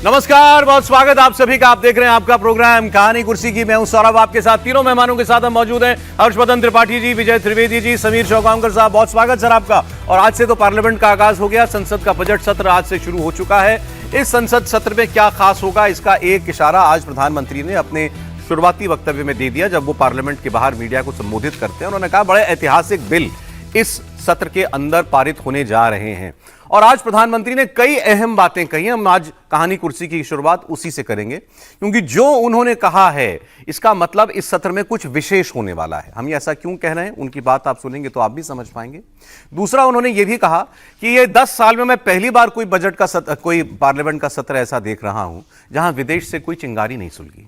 नमस्कार, बहुत स्वागत आप सभी का। आप देख रहे हैं आपका प्रोग्राम कहानी कुर्सी की। मैं हूं सौरभ, आपके साथ तीनों मेहमानों के साथ हम मौजूद हैं। हर्षवर्धन त्रिपाठी जी, विजय त्रिवेदी जी, समीर चौगांवकर साहब, बहुत स्वागत सर आपका। और आज से तो पार्लियामेंट का आगाज हो गया, संसद का बजट सत्र आज से शुरू हो चुका है। इस संसद सत्र में क्या खास होगा, इसका एक इशारा आज प्रधानमंत्री ने अपने शुरुआती वक्तव्य में दे दिया। जब वो पार्लियामेंट के बाहर मीडिया को संबोधित करते हैं, उन्होंने कहा बड़े ऐतिहासिक बिल इस सत्र के अंदर पारित होने जा रहे हैं। और आज प्रधानमंत्री ने कई अहम बातें कही। हम आज कहानी कुर्सी की शुरुआत उसी से करेंगे, क्योंकि जो उन्होंने कहा है इसका मतलब इस सत्र में कुछ विशेष होने वाला है। हम ऐसा क्यों कह रहे हैं, उनकी बात आप सुनेंगे तो आप भी समझ पाएंगे। दूसरा, उन्होंने यह भी कहा कि ये 10 साल में मैं पहली बार कोई बजट का सत्र, कोई पार्लियामेंट का सत्र ऐसा देख रहा हूं जहां विदेश से कोई चिंगारी नहीं सुलगी,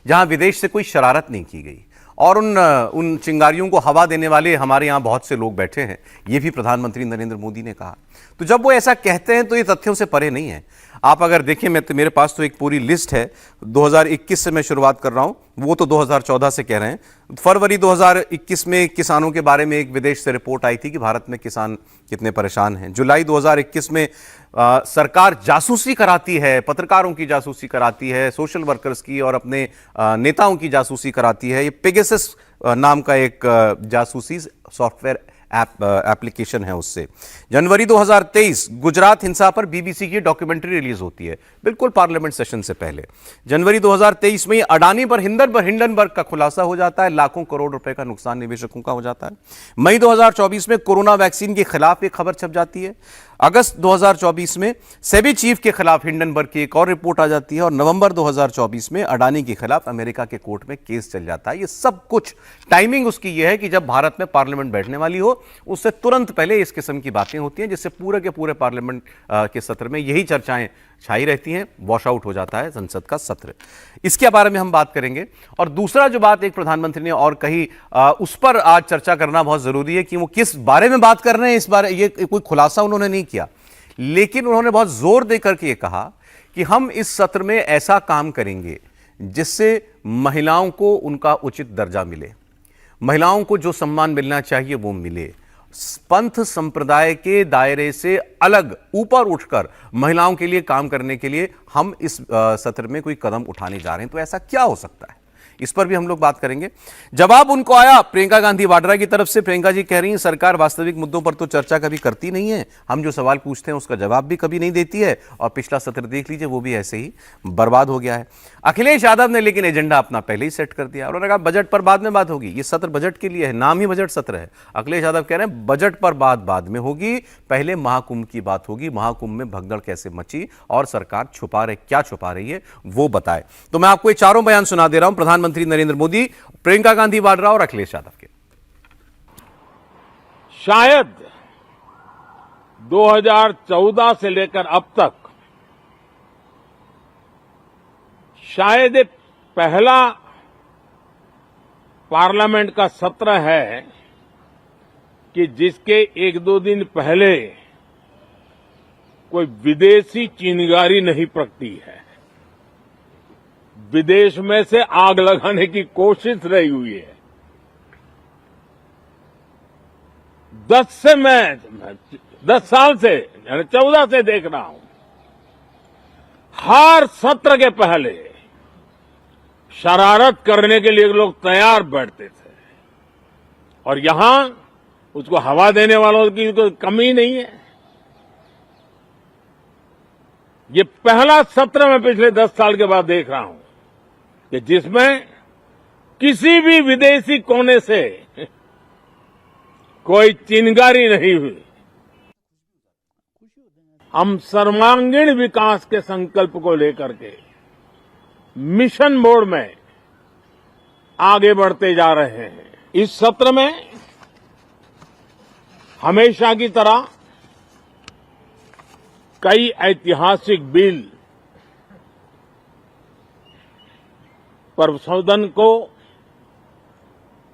जहां विदेश से कोई शरारत नहीं की गई। और उन चिंगारियों को हवा देने वाले हमारे यहां बहुत से लोग बैठे हैं, यह भी प्रधानमंत्री नरेंद्र मोदी ने कहा। तो जब वो ऐसा कहते हैं तो ये तथ्यों से परे नहीं है। आप अगर देखें, मेरे पास तो एक पूरी लिस्ट है। 2021 से मैं शुरुआत कर रहा हूं, वो तो 2014 से कह रहे हैं। फरवरी 2021 में किसानों के बारे में एक विदेश से रिपोर्ट आई थी कि भारत में किसान कितने परेशान हैं। जुलाई 2021 में सरकार जासूसी कराती है, पत्रकारों की जासूसी कराती है, सोशल वर्कर्स की और अपने नेताओं की जासूसी कराती है। ये पेगासस नाम का एक जासूसी सॉफ्टवेयर एप्लीकेशन है उससे। जनवरी 2023 गुजरात हिंसा पर बीबीसी की डॉक्यूमेंट्री रिलीज होती है, बिल्कुल पार्लियामेंट सेशन से पहले। जनवरी 2023 में अडानी पर हिंडनबर्ग का खुलासा हो जाता है, लाखों करोड़ रुपए का नुकसान निवेशकों का हो जाता है। मई 2024 में कोरोना वैक्सीन के खिलाफ एक खबर छप जाती है। अगस्त 2024 में सेबी चीफ के खिलाफ हिंडनबर्ग की एक और रिपोर्ट आ जाती है। और नवंबर 2024 में अडानी के खिलाफ अमेरिका के कोर्ट में केस चल जाता है। ये सब कुछ टाइमिंग उसकी यह है कि जब भारत में पार्लियामेंट बैठने वाली हो, उससे तुरंत पहले इस किस्म की बातें होती हैं, जिससे पूरे के पूरे पार्लियामेंट के सत्र में यही चर्चाएं छाई रहती हैं। वॉश आउट हो जाता है संसद का सत्र। इसके बारे में हम बात करेंगे। और दूसरा जो बात एक प्रधानमंत्री ने और कही, उस पर आज चर्चा करना बहुत जरूरी है कि वो किस बारे में बात कर रहे हैं। इस बारे ये कोई खुलासा उन्होंने नहीं किया, लेकिन उन्होंने बहुत जोर देकर के ये कहा कि हम इस सत्र में ऐसा काम करेंगे जिससे महिलाओं को उनका उचित दर्जा मिले, महिलाओं को जो सम्मान मिलना चाहिए वो मिले। पंथ संप्रदाय के दायरे से अलग ऊपर उठकर महिलाओं के लिए काम करने के लिए हम इस सत्र में कोई कदम उठाने जा रहे हैं। तो ऐसा क्या हो सकता है, इस पर भी हम लोग बात करेंगे। जवाब उनको आया प्रियंका गांधी वाड्रा की तरफ से। प्रियंका जी कह रही हैं सरकार वास्तविक मुद्दों पर तो चर्चा कभी करती नहीं है, हम जो सवाल पूछते हैं उसका जवाब भी कभी नहीं देती है। और पिछला सत्र देख लीजिए, वो भी ऐसे ही बर्बाद हो गया है। अखिलेश यादव ने लेकिन एजेंडा अपना पहले ही सेट कर दिया। उन्होंने कहा बजट पर बाद में बात होगी, ये सत्र बजट के लिए है, नाम ही बजट सत्र है। अखिलेश यादव कह रहे हैं बजट पर बात बाद में होगी, पहले महाकुंभ की बात होगी। महाकुंभ में भगदड़ कैसे मची और सरकार क्या छुपा रही है वो बताए। तो मैं आपको ये चारों बयान सुना दे रहा हूं, प्रधानमंत्री नरेंद्र मोदी, प्रियंका गांधी वाड्रा और अखिलेश यादव के। शायद 2014 से लेकर अब तक शायद ये पहला पार्लियामेंट का सत्र है कि जिसके 1-2 दिन पहले कोई विदेशी चिंगारी नहीं प्रगटी है, विदेश में से आग लगाने की कोशिश रही हुई है। 10 साल से 14 से देख रहा हूं, हर सत्र के पहले शरारत करने के लिए लोग तैयार बैठते थे, और यहां उसको हवा देने वालों की कोई कमी नहीं है। ये पहला सत्र मैं पिछले 10 साल के बाद देख रहा हूं कि जिसमें किसी भी विदेशी कोने से कोई चिंगारी नहीं हुई। हम सर्वांगीण विकास के संकल्प को लेकर के मिशन मोड में आगे बढ़ते जा रहे हैं। इस सत्र में हमेशा की तरह कई ऐतिहासिक बिल पर संशोधन को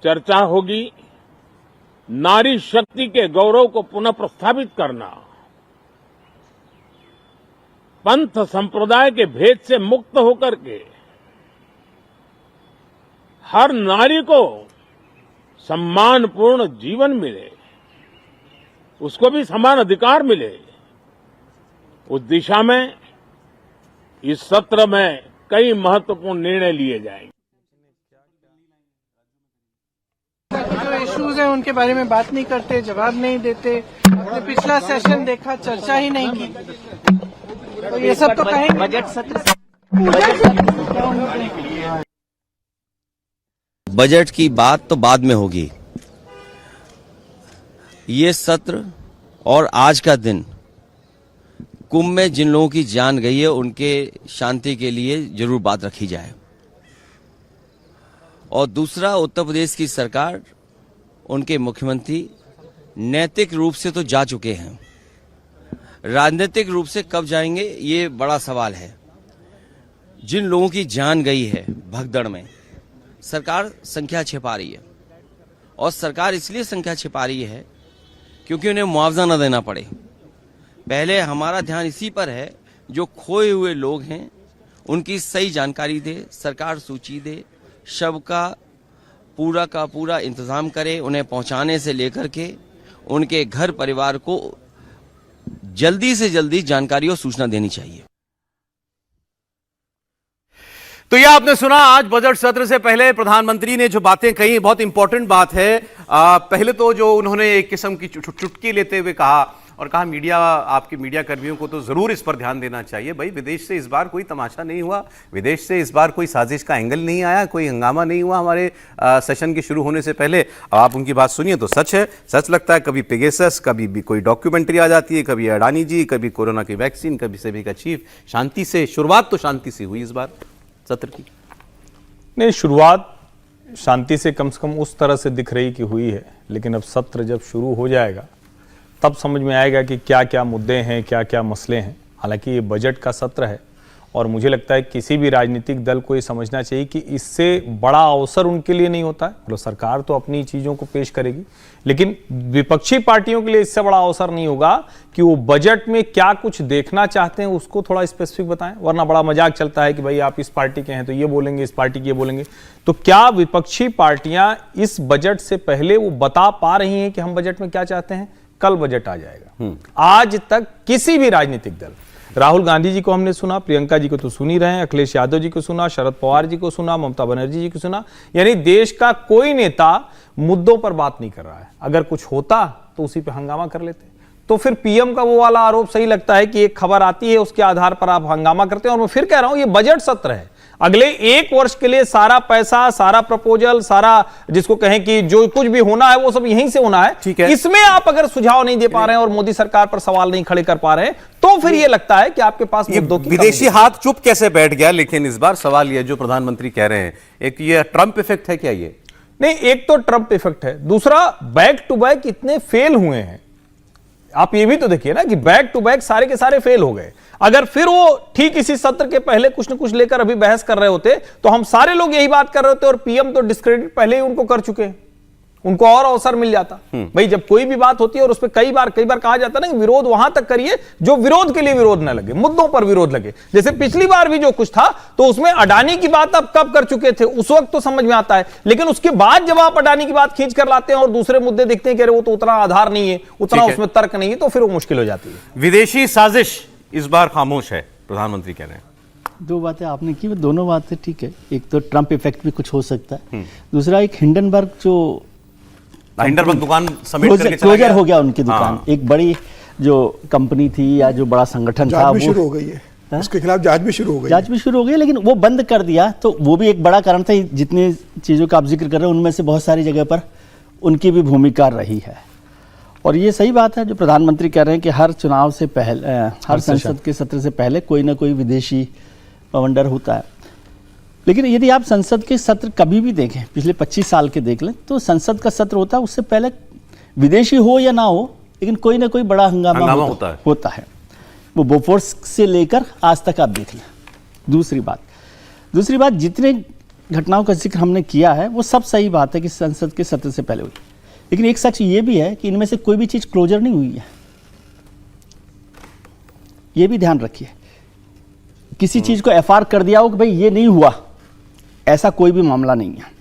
चर्चा होगी। नारी शक्ति के गौरव को पुनः प्रस्थापित करना, पंथ संप्रदाय के भेद से मुक्त होकर के हर नारी को सम्मानपूर्ण जीवन मिले, उसको भी समान अधिकार मिले, उस दिशा में इस सत्र में कई महत्वपूर्ण निर्णय लिए जाएंगे। जो इश्यूज हैं उनके बारे में बात नहीं करते, जवाब नहीं देते। आपने पिछला सेशन देखा, चर्चा ही नहीं की, तो ये सब तो कहेंगे। बजट की बात तो बाद में होगी। ये सत्र और आज का दिन कुंभ में जिन लोगों की जान गई है उनके शांति के लिए जरूर बात रखी जाए। और दूसरा, उत्तर प्रदेश की सरकार, उनके मुख्यमंत्री नैतिक रूप से तो जा चुके हैं, राजनीतिक रूप से कब जाएंगे ये बड़ा सवाल है। जिन लोगों की जान गई है भगदड़ में, सरकार संख्या छिपा रही है, और सरकार इसलिए संख्या छिपा रही है क्योंकि उन्हें मुआवजा न देना पड़े। पहले हमारा ध्यान इसी पर है, जो खोए हुए लोग हैं उनकी सही जानकारी दे, सरकार सूची दे, शव का पूरा इंतजाम करे, उन्हें पहुंचाने से लेकर के उनके घर परिवार को जल्दी से जल्दी जानकारी और सूचना देनी चाहिए। तो यह आपने सुना, आज बजट सत्र से पहले प्रधानमंत्री ने जो बातें कही, बहुत इंपॉर्टेंट बात है। पहले तो जो उन्होंने एक किस्म की चुटकी लेते हुए कहा और कहा मीडिया, आपके मीडिया कर्मियों को तो जरूर इस पर ध्यान देना चाहिए। भाई, विदेश से इस बार कोई तमाशा नहीं हुआ, विदेश से इस बार कोई साजिश का एंगल नहीं आया, कोई हंगामा नहीं हुआ हमारे सेशन के शुरू होने से पहले। अब आप उनकी बात सुनिए तो सच है, सच लगता है। कभी पेगासस, कभी भी कोई डॉक्यूमेंट्री आ जाती है, कभी अडानी जी, कभी कोरोना की वैक्सीन, कभी सेबी का चीफ। शांति से शुरुआत तो शांति से हुई इस बार सत्र की। नहीं, शुरुआत शांति से कम उस तरह से दिख रही कि हुई है, लेकिन अब सत्र जब शुरू हो जाएगा तब समझ में आएगा कि क्या क्या मुद्दे हैं, क्या क्या मसले हैं। हालांकि ये बजट का सत्र है और मुझे लगता है किसी भी राजनीतिक दल को ये समझना चाहिए कि इससे बड़ा अवसर उनके लिए नहीं होता है। मतलब सरकार तो अपनी चीज़ों को पेश करेगी, लेकिन विपक्षी पार्टियों के लिए इससे बड़ा अवसर नहीं होगा कि वो बजट में क्या कुछ देखना चाहते हैं उसको थोड़ा स्पेसिफिक बताएं। वरना बड़ा मजाक चलता है कि भाई आप इस पार्टी के हैं तो ये बोलेंगे, इस पार्टी के ये बोलेंगे। तो क्या विपक्षी पार्टियां इस बजट से पहले वो बता पा रही हैं कि हम बजट में क्या चाहते हैं? कल बजट आ जाएगा। आज तक किसी भी राजनीतिक दल, राहुल गांधी जी को हमने सुना, प्रियंका जी को तो सुन ही रहे हैं, अखिलेश यादव जी को सुना, शरद पवार जी को सुना, ममता बनर्जी जी को सुना, यानी देश का कोई नेता मुद्दों पर बात नहीं कर रहा है। अगर कुछ होता तो उसी पे हंगामा कर लेते। तो फिर पीएम का वो वाला आरोप सही लगता है कि एक खबर आती है उसके आधार पर आप हंगामा करते हैं। और मैं फिर कह रहा हूं, ये बजट सत्र है, अगले 1 वर्ष के लिए सारा पैसा, सारा प्रपोजल, सारा जिसको कहें कि जो कुछ भी होना है वो सब यहीं से होना है। ठीक है, इसमें आप अगर सुझाव नहीं दे पा रहे हैं और मोदी सरकार पर सवाल नहीं खड़े कर पा रहे हैं तो फिर ये लगता है कि आपके पास मुद्दों की विदेशी हाथ चुप कैसे बैठ गया। लेकिन इस बार सवाल ये जो प्रधानमंत्री कह रहे हैं, एक ये ट्रंप इफेक्ट है क्या? ये नहीं, एक तो ट्रंप इफेक्ट है, दूसरा बैक टू बैक इतने फेल हुए हैं। आप ये भी तो देखिए ना कि बैक टू बैक सारे के सारे फेल हो गए। अगर फिर वो ठीक इसी सत्र के पहले कुछ न कुछ लेकर अभी बहस कर रहे होते तो हम सारे लोग यही बात कर रहे होते, और पीएम तो डिस्क्रेडिट पहले ही उनको कर चुके हैं, उनको और अवसर मिल जाता। भाई, जब कोई भी बात होती है और उस पर कई बार कहा जाता है ना कि विरोध वहां तक करिए जो विरोध के लिए विरोध न लगे, मुद्दों पर विरोध लगे। जैसे पिछली बार भी जो कुछ था तो उसमें अडानी की बात आप कब कर चुके थे, उस वक्त तो समझ में आता है, लेकिन उसके बाद जब आप अडानी की बात खींच कर लाते हैं और दूसरे मुद्दे दिखते हैं कि वो तो उतना आधार नहीं है, उतना उसमें तर्क नहीं है, तो फिर वो मुश्किल हो जाती है। विदेशी साजिश इस बार खामोश है, प्रधानमंत्री कह रहे हैं। दो बातें आपने की, दोनों बातें ठीक है। एक तो ट्रंप इफेक्ट भी कुछ हो सकता है, दूसरा एक हिंडनबर्ग जो हिंडनबर्ग दुकान समेट करके चला क्लोजर गया। हो गया उनकी दुकान। एक बड़ी जो कंपनी थी या जो बड़ा संगठन था, वो शुरू हो गई है, उसके खिलाफ जांच भी शुरू हो गई, लेकिन वो बंद कर दिया। तो वो भी एक बड़ा कारण था। जितनी चीज़ों का आप जिक्र कर रहे हैं उनमें से बहुत सारी जगह पर उनकी भी भूमिका रही है। और ये सही बात है जो प्रधानमंत्री कह रहे हैं कि हर चुनाव से पहले, हर संसद के सत्र से पहले कोई ना कोई विदेशी बवंडर होता है। लेकिन यदि आप संसद के सत्र कभी भी देखें, पिछले 25 साल के देख लें, तो संसद का सत्र होता है, उससे पहले विदेशी हो या ना हो, लेकिन कोई ना कोई बड़ा हंगामा होता है। वो बोफोर्स से लेकर आज तक आप देख लें। दूसरी बात जितने घटनाओं का जिक्र हमने किया है वो सब सही बात है कि संसद के सत्र से पहले हुई, लेकिन एक सच ये भी है कि इनमें से कोई भी चीज़ क्लोजर नहीं हुई है। ये भी ध्यान रखिए, किसी चीज़ को एफआर कर दिया हो कि भाई ये नहीं हुआ, ऐसा कोई भी मामला नहीं है।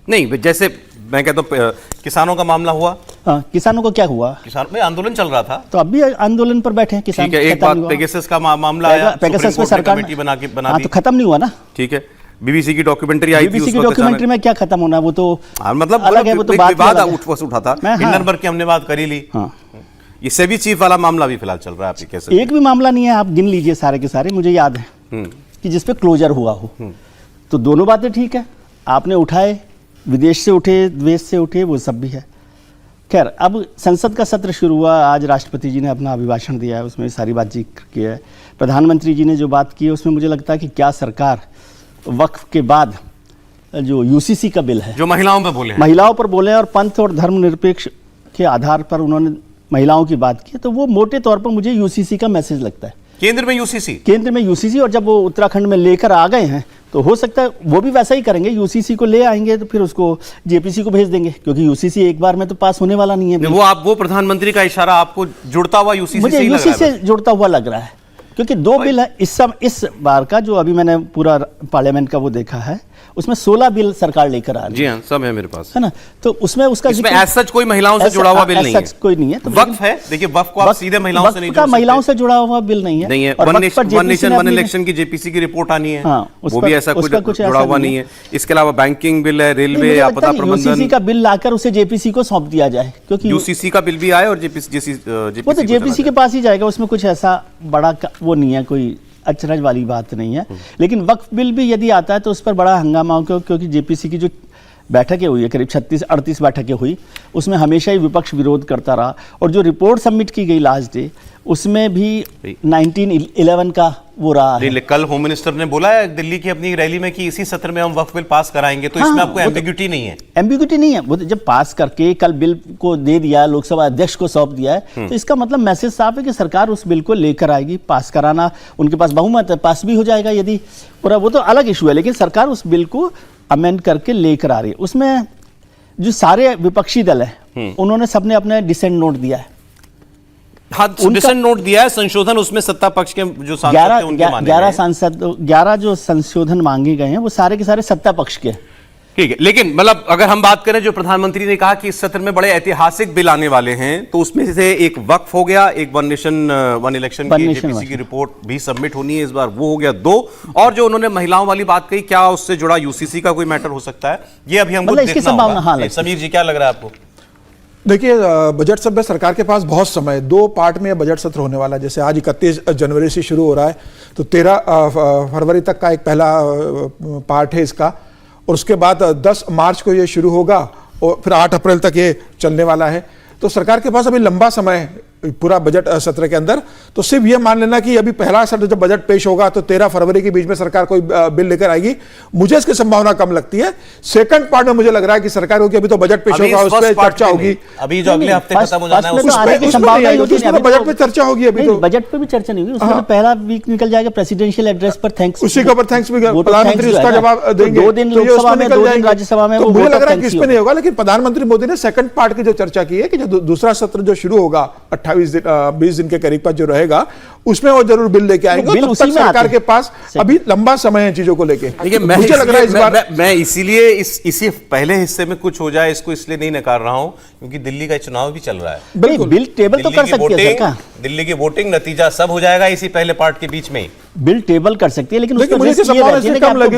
नहीं, जैसे मैं कहता हूं किसानों का मामला हुआ, हाँ, किसानों को क्या हुआ? किसान में आंदोलन चल रहा था, तो अब भी आंदोलन पर बैठे हैं किसान। ठीक है, एक बात पेगासस का मामला आया, पेगासस में सरकार कमेटी बना दी, तो खत्म नहीं हुआ ना। ठीक है, बीबीसी की डॉक्यूमेंट्री आई थी, बीबीसी की डॉक्यूमेंट्री में क्या खत्म होना, वो तो मतलब अलग है, वो तो विवाद उठा था। हिंडनबर्ग की हमने बात करी ली। हाँ, ये सेबी चीफ वाला मामला भी फिलहाल चल रहा है, आप कैसे? एक भी मामला नहीं है, आप गिन लीजिए सारे के सारे, मुझे याद है कि जिसपे क्लोजर हुआ हो। तो दोनों बातें ठीक है, आपने उठाए, विदेश से उठे, द्वेष से उठे, वो सब भी है। खैर, अब संसद का सत्र शुरू हुआ, आज राष्ट्रपति जी ने अपना अभिभाषण दिया है, उसमें सारी बात जिक्र किया है। प्रधानमंत्री जी ने जो बात की है उसमें मुझे लगता है कि क्या सरकार वक्फ के बाद जो यूसीसी का बिल है, जो महिलाओं पर बोले, महिलाओं पर बोले और पंथ और धर्मनिरपेक्ष के आधार पर उन्होंने महिलाओं की बात की, तो वो मोटे तौर पर मुझे यूसीसी का मैसेज लगता है। केंद्र में यूसीसी, केंद्र में यूसीसी, और जब वो उत्तराखंड में लेकर आ गए हैं तो हो सकता है वो भी वैसा ही करेंगे, यूसीसी को ले आएंगे तो फिर उसको जेपीसी को भेज देंगे, क्योंकि यूसीसी एक बार में तो पास होने वाला नहीं है। वो प्रधानमंत्री का इशारा आपको जुड़ता हुआ यूसीसी मुझे यूसीसी से जुड़ता हुआ लग रहा है, क्योंकि दो बिल है इस बार का, जो अभी मैंने पूरा पार्लियामेंट का वो देखा है, उसमें 16 बिल सरकार लेकर आ रही है। जी हाँ, सब है मेरे पास, है ना। तो उसमें उसका एज सच कोई महिलाओं से जुड़ा हुआ बिल नहीं है, कोई नहीं है। तो वक्फ है, देखिए वक्फ को आप सीधे महिलाओं से नहीं जोड़ सकते, महिलाओं से जुड़ा हुआ बिल नहीं है। नहीं है। वन नेशन वन इलेक्शन की जेपीसी की रिपोर्ट आनी है, वो भी ऐसा कुछ जुड़ा हुआ नहीं है। इसके अलावा बैंकिंग बिल है, रेलवे, आपदा प्रबंधन, यूसीसी का बिल लाकर उसे जेपीसी को सौंप दिया जाए, क्योंकि यूसीसी का बिल भी आया और वो तो जेपीसी के पास ही जाएगा, उसमें कुछ ऐसा बड़ा वो नहीं है, कोई अचरज वाली बात नहीं है। लेकिन वक्फ बिल भी यदि आता है तो उस पर बड़ा हंगामा हो, क्योंकि जेपीसी की जो बैठकें हुई है, करीब 36-38 बैठकें हुई, उसमें हमेशा ही विपक्ष विरोध करता रहा, और जो रिपोर्ट सबमिट की गई लास्ट डे, उसमें भी 1911 का वो रहा है। कल होम मिनिस्टर ने बोला है दिल्ली की अपनी रैली में कि इसी सत्र में हम वक्फ बिल पास कराएंगे, तो इसमें आपको एम्बिग्यूटी नहीं है। एम्बिग्यूटी नहीं है, वो जब पास करके कल बिल को दे दिया, लोकसभा अध्यक्ष को सौंप दिया है, तो इसका मतलब मैसेज साफ है कि सरकार उस बिल को लेकर आएगी, पास कराना उनके पास बहुमत है, पास भी हो जाएगा यदि, और वो तो अलग इशू है, लेकिन सरकार उस बिल को अमेंड करके लेकर आ रही है। उसमें जो सारे विपक्षी दल है, उन्होंने सबने अपने डिसेंट नोट दिया है। हाँ, डिसेंट नोट दिया है, संशोधन उसमें सत्ता पक्ष के जो सांसद थे उनके माने 11 जो संशोधन मांगे गए हैं वो सारे के सारे सत्ता पक्ष के। ठीक है, लेकिन मतलब अगर हम बात करें, जो प्रधानमंत्री ने कहा कि इस सत्र में बड़े ऐतिहासिक बिल आने वाले हैं, तो उसमें से एक वक्फ हो गया, एक वन नेशन वन इलेक्शन की जेपीसी की रिपोर्ट भी सबमिट होनी है इस बार, वो हो गया 2, और जो उन्होंने महिलाओं वाली बात कही, क्या उससे जुड़ा यूसीसी का कोई मैटर हो सकता है, ये अभी हमको देखना होगा। समीर जी, क्या लग रहा है आपको? देखिए, बजट सत्र सरकार के पास बहुत समय, 2 पार्ट में बजट सत्र होने वाला है। जैसे आज 31 जनवरी से शुरू हो रहा है, तो 13 फरवरी तक का एक पहला पार्ट है इसका, और उसके बाद 10 मार्च को ये शुरू होगा और फिर 8 अप्रैल तक ये चलने वाला है। तो सरकार के पास अभी लंबा समय है पूरा बजट सत्र के अंदर। तो सिर्फ ये मान लेना कि अभी पहला सत्र जब बजट पेश होगा तो 13 फरवरी के बीच में सरकार कोई बिल लेकर आएगी, मुझे इसकी संभावना कम लगती है। सेकंड पार्ट में मुझे लग रहा है कि सरकार होगी, अभी तो बजट पेश होगा, उस पर चर्चा होगी। अभी जो अगले हफ्ते खत्म हो जाना है उसमें बजट पे चर्चा होगी। अभी तो बजट पे भी चर्चा नहीं हुई, उसमें तो पहला वीक निकल जाएगा प्रेसिडेंशियल एड्रेस पर थैंक्स, उसी के ऊपर थैंक्स भी प्रधानमंत्री उसका जवाब देंगे। 2 दिन लोकसभा में, 2 दिन राज्यसभा में, मुझे लग रहा है कि इस पे नहीं होगा। लेकिन प्रधानमंत्री मोदी ने सेकंड पार्ट की जो चर्चा की है कि जो दूसरा सत्र जो शुरू होगा 20 दिन के करीब पर जो रहेगा, उसमें वो जरूर बिल लेके आएंगे। तो तब सरकार के पास अभी लंबा समय है चीजों को लेके। मुझे लग रहा है इस बार मैं इसीलिए इसी पहले हिस्से में कुछ हो जाए इसको इसलिए नहीं नकार रहा हूं, क्योंकि दिल्ली का चुनाव भी चल रहा है। बिल्कुल, बिल टेबल तो कर सकते हैं, दिल्ली की वोटिंग नतीजा सब हो जाएगा इसी पहले पार्ट के बीच में। बिल टेबल कर सकती है, लेकिन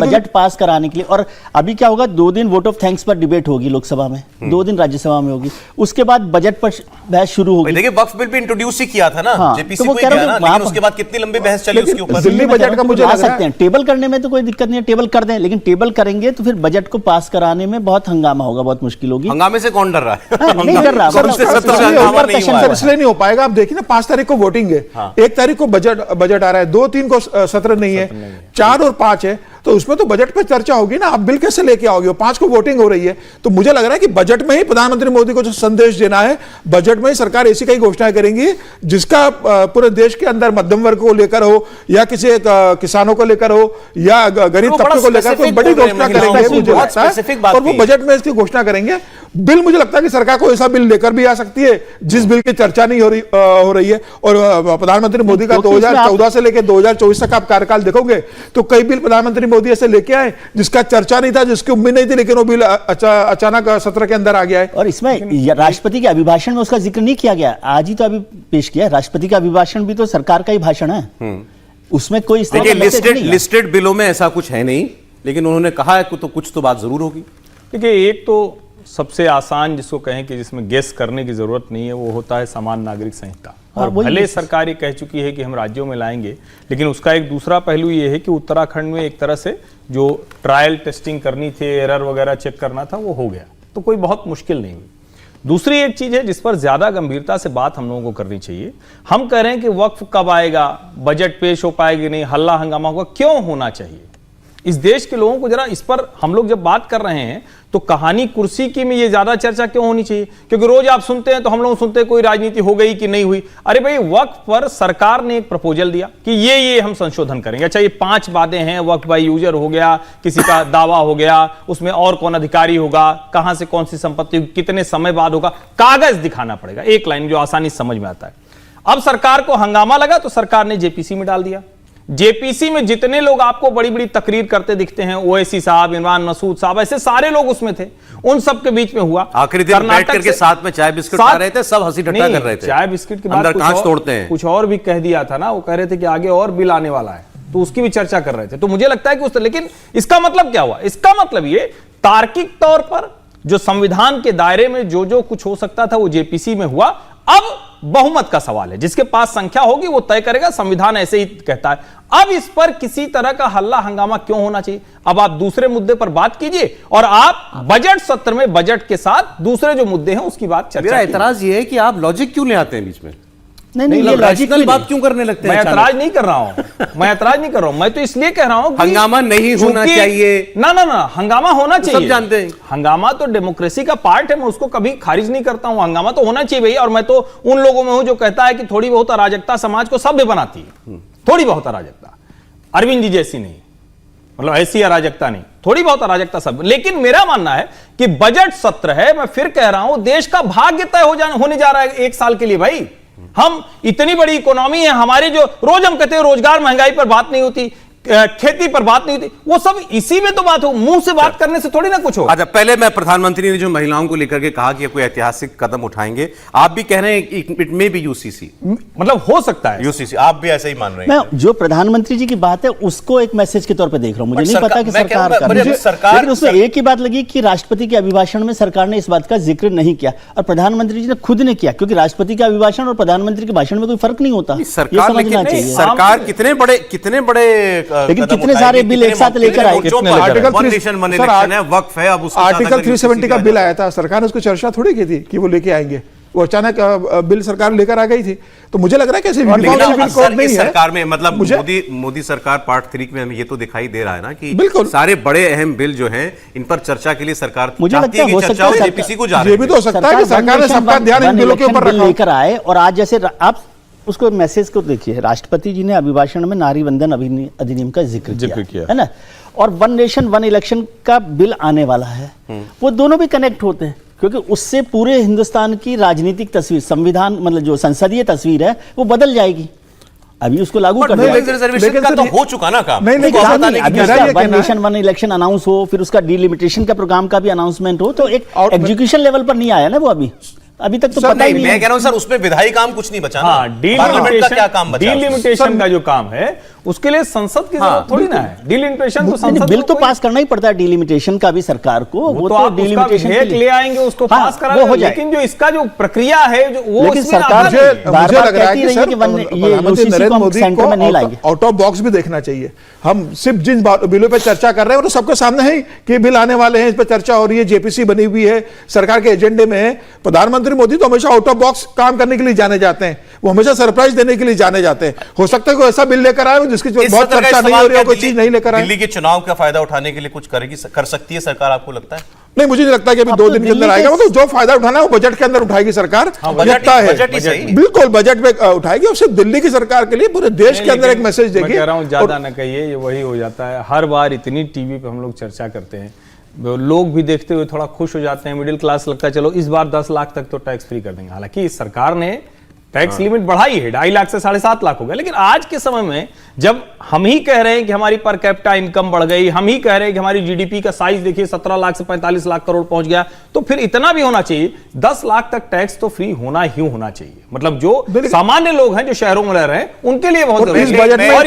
बजट पास कराने के लिए, और अभी क्या होगा, 2 दिन वोट ऑफ थैंक्स पर डिबेट होगी लोकसभा में, 2 दिन राज्यसभा में होगी, उसके बाद बजट पर बहस शुरू होगी। देखिए, वक्फ बिल भी इंट्रोड्यूस ही किया था ना, जेपीसी को किया ना, लेकिन उसके बाद कितनी लंबी बहस चली उसके ऊपर। दिल्ली बजट का मुझे लग रहा है टेबल करने में तो कोई दिक्कत नहीं है, टेबल कर दें, लेकिन टेबल करेंगे तो फिर बजट को पास कराने में बहुत हंगामा होगा, बहुत मुश्किल होगी। हंगामे से कौन डर रहा है? नहीं डर रहा, इसलिए नहीं हो पाएगा। आप देखिए ना, 5 तारीख को वोटिंग है, 1 तारीख को बजट आ रहा है, 2-3 को सत्र नहीं है, 4 और 5 है, तो उसमें तो बजट पे चर्चा होगी ना। आप बिल कैसे लेके आओगे? 5 को वोटिंग हो रही है, तो मुझे लग रहा है कि बजट में ही प्रधानमंत्री मोदी को जो संदेश देना है, बजट में ही सरकार ऐसी कई घोषणाएं करेंगी जिसका पूरे देश के अंदर मध्यम वर्ग को लेकर हो, या किसी किसानों को लेकर हो, या गरीब तबके को लेकर कोई बड़ी घोषणा करेंगे, मुझे लगता है, और वो बजट में इसकी घोषणा करेंगे। बिल मुझे लगता है कि सरकार को ऐसा बिल लेकर भी आ सकती है जिस बिल की चर्चा नहीं हो रही है। और प्रधानमंत्री मोदी का 2014 से लेकर 2024 तक आप कार्यकाल देखोगे तो कई बिल प्रधानमंत्री मोदी ऐसे लेके आए जिसका चर्चा नहीं था, जिसकी उम्मीद नहीं थी, लेकिन वो बिल अचानक सत्र के अंदर आ गया है। और इसमें राष्ट्रपति के अभिभाषण में उसका जिक्र नहीं किया गया, आज ही तो अभी पेश किया। राष्ट्रपति का अभिभाषण भी तो सरकार का ही भाषण है, उसमें कोई इस तरह का लिस्टेड बिलों में ऐसा कुछ है नहीं, लेकिन उन्होंने कहा है तो कुछ तो बात जरूर होगी। देखिए, एक तो सबसे आसान जिसको कहें कि जिसमें गेस करने की जरूरत नहीं है, वो होता है समान नागरिक संहिता। और भले सरकार ये कह चुकी है कि हम राज्यों में लाएंगे, लेकिन उसका एक दूसरा पहलू ये है कि उत्तराखंड में एक तरह से जो ट्रायल टेस्टिंग करनी थी, एरर वगैरह चेक करना था, वो हो गया, तो कोई बहुत मुश्किल नहीं हुई। दूसरी एक चीज है जिस पर ज्यादा गंभीरता से बात हम लोगों को करनी चाहिए। हम कह रहे हैं कि वक्फ कब आएगा, बजट पेश हो पाएगी नहीं, हल्ला हंगामा होगा, क्यों होना चाहिए? इस देश के लोगों को जरा इस पर हम लोग जब बात कर रहे हैं तो कहानी कुर्सी की में ये ज्यादा चर्चा क्यों होनी चाहिए? क्योंकि रोज आप सुनते हैं तो हम लोग सुनते हैं कोई राजनीति हो गई कि नहीं हुई। अरे भाई, वक्फ पर सरकार ने एक प्रपोजल दिया कि ये हम संशोधन करेंगे। अच्छा, ये 5 बातें हैं, वक्फ बाय यूजर हो गया, किसी का दावा हो गया, उसमें और कौन अधिकारी होगा, कहां से कौन सी संपत्ति, कितने समय बाद होगा, कागज दिखाना पड़ेगा, एक लाइन जो आसानी से समझ में आता है। अब सरकार को हंगामा लगा तो सरकार ने जेपीसी में डाल दिया। जेपीसी में जितने लोग आपको बड़ी बड़ी तकरीर करते दिखते हैं, ओवैसी साहब, इमरान मसूद साहब, ऐसे सारे लोग उसमें थे, उन सब के बीच में हुआ। आखिरी दिन बैठ करके साथ में चाय बिस्किट खा रहे थे, सब हंसी ठट्टा कर रहे थे। चाय बिस्किट के बाद अंदर कांच तोड़ते हैं, कुछ और भी कह दिया था ना, वो कह रहे थे कि आगे और बिल आने वाला है, तो उसकी भी चर्चा कर रहे थे। तो मुझे लगता है कि लेकिन इसका मतलब क्या हुआ? इसका मतलब ये तार्किक तौर पर जो संविधान के दायरे में जो कुछ हो सकता था वो जेपीसी में हुआ। अब बहुमत का सवाल है, जिसके पास संख्या होगी वो तय करेगा, संविधान ऐसे ही कहता है। अब इस पर किसी तरह का हल्ला हंगामा क्यों होना चाहिए? अब आप दूसरे मुद्दे पर बात कीजिए और आप बजट सत्र में बजट के साथ दूसरे जो मुद्दे हैं उसकी बात चर्चा। मेरा एतराज ये है कि आप लॉजिक क्यों ले आते हैं बीच में? नहीं, ये लॉजिकल बात क्यों करने लगते हैं? मैं ऐतराज नहीं कर रहा हूं, मैं ऐतराज नहीं कर रहा हूं, मैं तो इसलिए कह रहा हूं कि हंगामा नहीं होना चाहिए। ना, हंगामा होना चाहिए, सब जानते हैं। हंगामा तो डेमोक्रेसी का पार्ट है, मैं उसको कभी खारिज नहीं करता हूं, हंगामा तो होना चाहिए भैया। और मैं तो उन लोगों में हूं जो कहता है कि थोड़ी बहुत अराजकता समाज को सभ्य बनाती है, थोड़ी बहुत अराजकता, अरविंद जी जैसी नहीं, मतलब ऐसी अराजकता नहीं, थोड़ी बहुत अराजकता सब। लेकिन मेरा मानना है कि बजट सत्र है, मैं फिर कह रहा हूं, देश का भाग्य तय होने जा रहा है 1 साल के लिए। भाई, हम इतनी बड़ी इकोनॉमी है हमारी, जो रोज हम कहते हैं रोजगार महंगाई पर बात नहीं होती, खेती पर बात नहीं होती, वो सब इसी में तो बात हो, मुंह से बात करने से थोड़ी ना कुछ हो। अच्छा, पहले मैं प्रधानमंत्री ने जो महिलाओं को लेकर के कहा कि कोई ऐतिहासिक कदम उठाएंगे, आप भी कह रहे हैं इट मे बी यूसीसी, मतलब हो सकता है यूसीसी, आप भी ऐसे ही मान रहे हैं? मैं जो प्रधानमंत्री जी की बात है उसको एक मैसेज के तौर पे देख रहा हूं, मुझे नहीं पता कि सरकार का, लेकिन उसमें एक ही बात लगी कि राष्ट्रपति के अभिभाषण में सरकार ने इस बात का जिक्र नहीं किया और प्रधानमंत्री जी ने खुद ने किया, क्योंकि राष्ट्रपति का अभिभाषण और प्रधानमंत्री के भाषण में कोई फर्क नहीं होता, ये समझना चाहिए। सरकार कितने बड़े लेकिन कितने सारे बिल एक साथ लेकर आए। आर्टिकल 370 का बिल आया था, सरकार ने उसको चर्चा थोड़ी की थी कि वो लेके आएंगे, वो अचानक बिल सरकार लेकर आ गई थी। तो मुझे लग रहा है कि ऐसे सरकार में मतलब मोदी सरकार पार्ट 3 में हमें ये तो दिखाई दे रहा है ना कि बिल्कुल सारे बड़े अहम बिल जो हैं इन पर चर्चा के लिए सरकार मुझे लगता है चर्चा हो जेपीसी को जा रही है। ये भी तो हो सकता है कि सरकार ने सबका ध्यान इन बिलों के ऊपर लेकर आए। और आज जैसे आप उसको मैसेज को देखिए, राष्ट्रपति जी ने अभिभाषण में नारी वंदन अधिनियम का जिक्र किया है ना, और 1 नेशन 1 इलेक्शन का बिल आने वाला है। वो दोनों भी कनेक्ट होते हैं, क्योंकि उससे पूरे हिंदुस्तान की राजनीतिक तस्वीर, संविधान मतलब जो संसदीय तस्वीर है वो बदल जाएगी। अभी उसको लागू करना का तो हो चुका ना काम। नहीं, 1 नेशन 1 इलेक्शन अनाउंस हो, फिर उसका डिलिमिटेशन का प्रोग्राम का भी अनाउंसमेंट हो, तो एक एग्जीक्यूशन लेवल पर नहीं आया ना वो अभी तक तो पता ही नहीं। मैं कह रहा हूं सर, उसमें विधायी काम कुछ नहीं बचा। हाँ, डिलिमिटेशन का जो काम है उसके लिए संसद की जरूरत थोड़ी ना है। डिलिमिटेशन तो संसद बिल तो पास करना ही पड़ता है, डिलिमिटेशन का भी सरकार को, वो तो डिलिमिटेशन ले आएंगे, उसको पास करा हो जाए। लेकिन जो इसका जो प्रक्रिया है वो सरकार मुझे लग रहा है कि सर प्रधानमंत्री नरेंद्र मोदी को आउट ऑफ बॉक्स भी देखना चाहिए। हम सिर्फ जिन बिलों पे चर्चा कर रहे हैं वो तो सबके सामने है कि बिल आने वाले हैं, इस पर चर्चा हो रही है, जेपीसी बनी हुई है, सरकार के एजेंडे में है। प्रधानमंत्री मोदी तो हमेशा आउट ऑफ बॉक्स काम करने के लिए जाने जाते हैं, वो हमेशा सरप्राइज देने के लिए जाने जाते हैं। हो सकता है कोई ऐसा बिल लेकर आए जिसकी बहुत चर्चा नहीं हो रही है, कोई चीज नहीं लेकर आए। दिल्ली के चुनाव का फायदा उठाने के लिए कुछ कर सकती है सरकार, आपको लगता है? नहीं, मुझे नहीं लगता कि अभी 2 दिन के अंदर आएगा। वो तो जो फायदा उठाना है वो बजट के अंदर उठाएगी सरकार, लगता है बिल्कुल बजट में उठाएगी। और सिर्फ दिल्ली की सरकार के लिए पूरे देश के अंदर एक मैसेज देगी। कह रहा हूं ज्यादा न कहिए, ये वही हो जाता है हर बार। इतनी टीवी पे हम लोग चर्चा करते हैं, लोग भी देखते हुए थोड़ा खुश हो जाते हैं, मिडिल क्लास लगता है चलो इस बार 10 लाख तक तो टैक्स फ्री कर देंगे। हालांकि इस सरकार ने टैक्स लिमिट बढ़ाई है, 2.5 लाख से 7.5 लाख हो गया। लेकिन आज के समय में जब हम ही कह रहे हैं कि हमारी पर कैपिटा इनकम बढ़ गई, हम ही कह रहे हैं कि हमारी जीडीपी का साइज देखिए 17 लाख से 45 लाख करोड़ पहुंच गया, तो फिर इतना भी होना चाहिए, 10 लाख तक टैक्स तो फ्री होना ही होना चाहिए। मतलब जो सामान्य लोग हैं जो शहरों में रह रहे हैं उनके लिए बहुत और इस बजट में और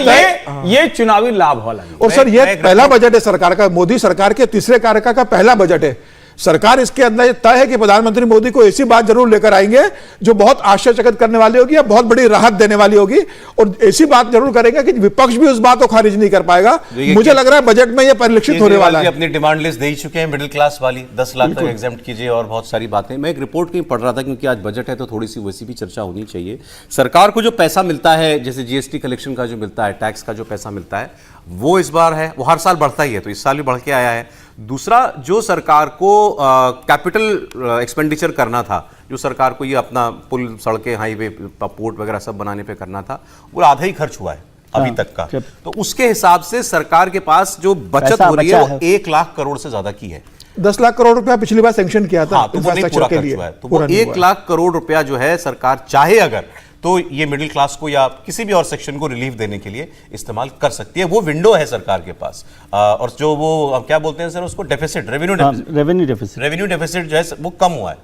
ये चुनावी लाभ वाला है। और सर, ये पहला बजट है सरकार का, मोदी सरकार के तीसरे कार्यकाल का पहला बजट है। सरकार इसके अंदर तय है कि प्रधानमंत्री मोदी को ऐसी बात जरूर लेकर आएंगे जो बहुत आश्चर्यचकित करने वाली होगी या बहुत बड़ी राहत देने वाली होगी, और ऐसी बात जरूर करेंगे कि विपक्ष भी उस बात को खारिज नहीं कर पाएगा। मुझे लग रहा है बजट में यह परिलक्षित होने वाला है। अपनी डिमांड लिस्ट दे ही चुके हैं, मिडिल क्लास वाली 10 लाख तक एग्जेम्प्ट कीजिए और बहुत सारी बातें। मैं एक रिपोर्ट कहीं पढ़ रहा था, क्योंकि आज बजट है तो थोड़ी सी वैसी भी चर्चा होनी चाहिए। सरकार को जो पैसा मिलता है, जैसे जीएसटी कलेक्शन का जो मिलता है, टैक्स का जो पैसा मिलता है, वो इस बार है, वो हर साल बढ़ता ही है, तो इस साल भी बढ़ के आया है। दूसरा, जो सरकार को कैपिटल एक्सपेंडिचर करना था, जो सरकार को ये अपना पुल, सड़कें, हाईवे, पोर्ट वगैरह सब बनाने पे करना था, वो आधा ही खर्च हुआ है अभी तक का। तो उसके हिसाब से सरकार के पास जो बचत हो रही है वो 1 लाख करोड़ से ज्यादा की है। 10 लाख करोड़ रुपया पिछली बार सैंक्शन किया था, तो वो नहीं पूरा खर्च हुआ है, तो वो 1 लाख करोड़ रुपया जो है सरकार चाहे अगर तो ये मिडिल क्लास को या किसी भी और सेक्शन को रिलीफ देने के लिए इस्तेमाल कर सकती है। वो विंडो है सरकार के पास। और जो वो क्या बोलते हैं सर उसको, डेफिसिट, रेवेन्यू डेफिसिट जो है वो कम हुआ है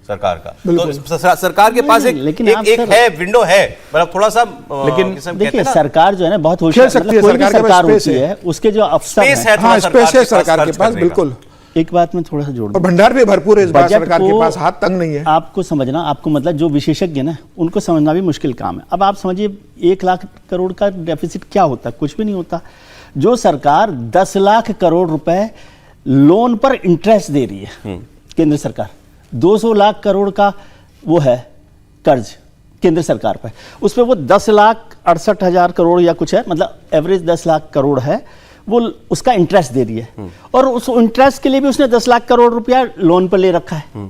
सरकार का। तो सरकार के पास एक है, विंडो है, मतलब थोड़ा सा। लेकिन देखिए सरकार जो है ना बहुत होशियार, मतलब कोई भी सरकार होती है उसके जो अफसर हैं, स्पेस है सरकार के पास, बिल्कुल। एक बात मैं थोड़ा सा जोड़ दूं, भंडार भी भरपूर है इस बार सरकार के पास, हाथ तंग नहीं है। आपको समझना, आपको मतलब जो विशेषज्ञ ना उनको समझना भी मुश्किल काम है। अब आप समझिए 1 लाख करोड़ का डेफिसिट क्या होता है, कुछ भी नहीं होता। जो सरकार 10 लाख करोड़ रुपए लोन पर इंटरेस्ट दे रही है, केंद्र सरकार 200 लाख करोड़ का वो है कर्ज केंद्र सरकार पर, उस पर वो 10,68,000 करोड़ या कुछ है, मतलब एवरेज 10 लाख करोड़ है, वो उसका इंटरेस्ट दे रही है। और उस इंटरेस्ट के लिए भी उसने 10 लाख करोड़ रुपया लोन पर ले रखा है।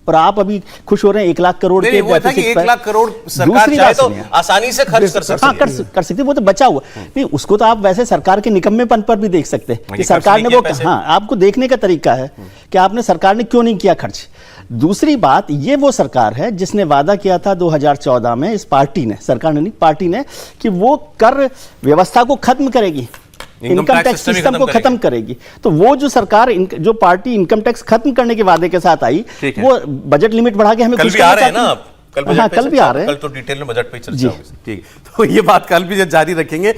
और आप अभी खुश हो रहे हैं 1 लाख करोड़ के डेफिसिट पर। 1 लाख करोड़ सरकार चाहे तो आसानी से खर्च कर सकती है। हाँ, कर सकती है, वो तो बचा हुआ नहीं। उसको तो आप वैसे सरकार के निकम्मेपन पर भी देख सकते हैं कि सरकार ने वो, हाँ, आपको देखने का तरीका है कि आपने, सरकार ने क्यों नहीं किया खर्च। दूसरी बात, ये वो सरकार है जिसने वादा किया था 2014 में, इस पार्टी ने, सरकार ने नहीं, पार्टी ने, कि वो कर व्यवस्था को खत्म करेगी, इनकम टैक्स सिस्टम को खत्म करेगी। तो वो जो सरकार, जो पार्टी इनकम टैक्स खत्म करने के वादे के साथ आई, वो बजट लिमिट बढ़ा के हमें कल भी आ रहे हैं ना, कल भी आ रहे हैं, कल तो डिटेल में बजट पे चर्चा होगी। ठीक है, तो ये बात कल भी जारी रखेंगे।